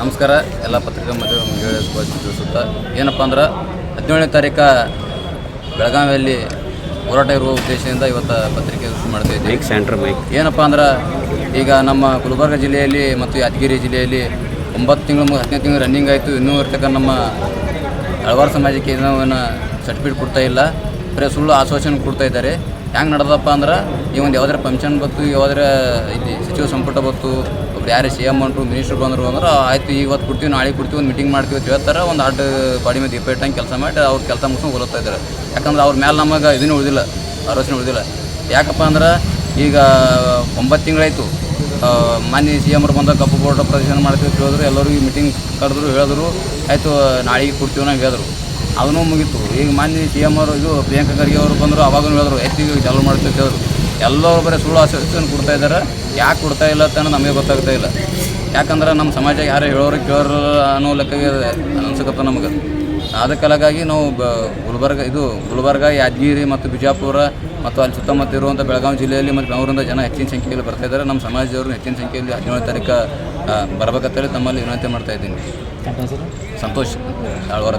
ನಮಸ್ಕಾರ ಎಲ್ಲ ಪತ್ರಿಕಾ ಮಾಧ್ಯಮಗಳಿಗೆ ತಿಳಿಸುತ್ತಾ ಏನಪ್ಪ ಅಂದ್ರೆ 17ನೇ ತಾರೀಕು ಬೆಳಗಾವಿಯಲ್ಲಿ ಹೋರಾಟ ಇರುವ ಉದ್ದೇಶದಿಂದ ಇವತ್ತು ಪತ್ರಿಕೆ ಮಾಡ್ತಾಯಿದ್ದೀವಿ. ಏನಪ್ಪ ಅಂದ್ರೆ ಈಗ ನಮ್ಮ ಗುಲ್ಬರ್ಗ ಜಿಲ್ಲೆಯಲ್ಲಿ ಮತ್ತು ಯಾದಗಿರಿ ಜಿಲ್ಲೆಯಲ್ಲಿ 9 ತಿಂಗಳು 10ನೇ ತಿಂಗಳು ರನ್ನಿಂಗ್ ಆಯಿತು. ಇನ್ನೂ ಇರ್ತಕ್ಕ ನಮ್ಮ ಹಳವಾರು ಸಮಾಜಕ್ಕೆ ಏನೋ ಸರ್ಟಿಫಿಕೇಟ್ ಕೊಡ್ತಾ ಇಲ್ಲ, ಬರೀ ಸುಳ್ಳು ಆಶ್ವಾಸನೆ ಕೊಡ್ತಾ ಇದ್ದಾರೆ. ಹೆಂಗೆ ನಡೆದಪ್ಪ ಅಂದ್ರೆ ಈ ಒಂದು ಯಾವುದಾರ ಫಂಕ್ಷನ್ ಬತ್ತು, ಯಾವುದಾರ ಇಲ್ಲಿ ಸಚಿವ ಸಂಪುಟ ಬತ್ತು, ಒಬ್ರು ಯಾರೇ CM ಅಂಟರು ಮಿನಿಸ್ಟ್ರು ಬಂದರು ಅಂದ್ರೆ ಆಯಿತು ಇವತ್ತು ಕೊಡ್ತೀವಿ ನಾಳೆ ಕೊಡ್ತೀವಿ ಒಂದು ಮೀಟಿಂಗ್ ಮಾಡ್ತೀವಿ ಅಂತ ಹೇಳ್ತಾರೆ. ಒಂದು ಆಟ ಬಾಡಿ ಮೇಲೆ ದೀಪ ಇಟ್ಟಂಗೆ ಕೆಲಸ ಮಾಡಿ ಅವ್ರು ಕೆಲಸ ಮುಗಿಸ್ಕೊಂಡು ಹೋಗ್ತಾ ಇದ್ದಾರೆ. ಯಾಕಂದ್ರೆ ಅವ್ರ ಮೇಲೆ ನಮಗೆ ಇದನ್ನು ಉಳಿದಿಲ್ಲ, ಆಲೋಚನೆ ಉಳಿದಿಲ್ಲ. ಯಾಕಪ್ಪ ಅಂದ್ರೆ ಈಗ 9 ತಿಂಗಳಾಯಿತು. ಮಾನ್ಯ CM ಅವ್ರು ಬಂದಾಗ ಕಪ್ಪು ಬೋರ್ಡ್ ಪ್ರದರ್ಶನ ಮಾಡ್ತೀವಿ ಅಂತ ಹೇಳಿದ್ರು, ಎಲ್ಲರಿಗೂ ಮೀಟಿಂಗ್ ಕರೆದ್ರು, ಹೇಳಿದ್ರು ಆಯಿತು ನಾಳೆಗೆ ಕೊಡ್ತೀವಿ ನಾವು ಹೇಳಿದ್ರು, ಅದನ್ನೂ ಮುಗೀತು. ಈಗ ಮಾನ್ಯ CM ಅವರು ಇದು ಪ್ರಿಯಾಂಕಾ ಖರ್ಗೆ ಅವರು ಬಂದರು, ಅವಾಗೂ ಹೇಳಿದ್ರು ಎತ್ತಿಗೆ ಚಾಲೂ ಮಾಡ್ತೀವಿ ಅಂತ ಹೇಳಿದ್ರು. ಎಲ್ಲರೂ ಬರೀ ಸುಳ್ಳು ಆಶ್ವಾಸನೆ ಕೊಡ್ತಾ ಇದ್ದಾರೆ. ಯಾಕೆ ಕೊಡ್ತಾ ಇಲ್ಲ ಅಂತ ನಮಗೆ ಗೊತ್ತಾಗ್ತಾ ಇಲ್ಲ. ಯಾಕಂದ್ರೆ ನಮ್ಮ ಸಮಾಜ ಯಾರು ಹೇಳೋರು ಕೇಳೋರು ಅನ್ನೋ ಲೆಕ್ಕಗೆ ಅನ್ಸಕತ್ತ ನಮಗೆ. ಅದಕ್ಕಾಗಿ ನಾವು ಗುಲ್ಬರ್ಗ, ಯಾದಗಿರಿ ಮತ್ತು ಬಿಜಾಪುರ ಮತ್ತು ಅಲ್ಲಿ ಸುತ್ತಮುತ್ತ ಇರುವಂಥ ಬೆಳಗಾವಿ ಜಿಲ್ಲೆಯಲ್ಲಿ ಮತ್ತು ಬೆಂಗಳೂರಿಂದ ಜನ ಹೆಚ್ಚಿನ ಸಂಖ್ಯೆಯಲ್ಲಿ ಬರ್ತಾಯಿದ್ದಾರೆ. ನಮ್ಮ ಸಮಾಜದವರು ಹೆಚ್ಚಿನ ಸಂಖ್ಯೆಯಲ್ಲಿ 17ನೇ ತಾರೀಕು ಬರ್ಬೇಕಂತೇಳಿ ತಮ್ಮಲ್ಲಿ ವಿನಂತಿ ಮಾಡ್ತಾಯಿದ್ದೀನಿ. ಸಂತೋಷ್ ಆಳ್ವಾರ.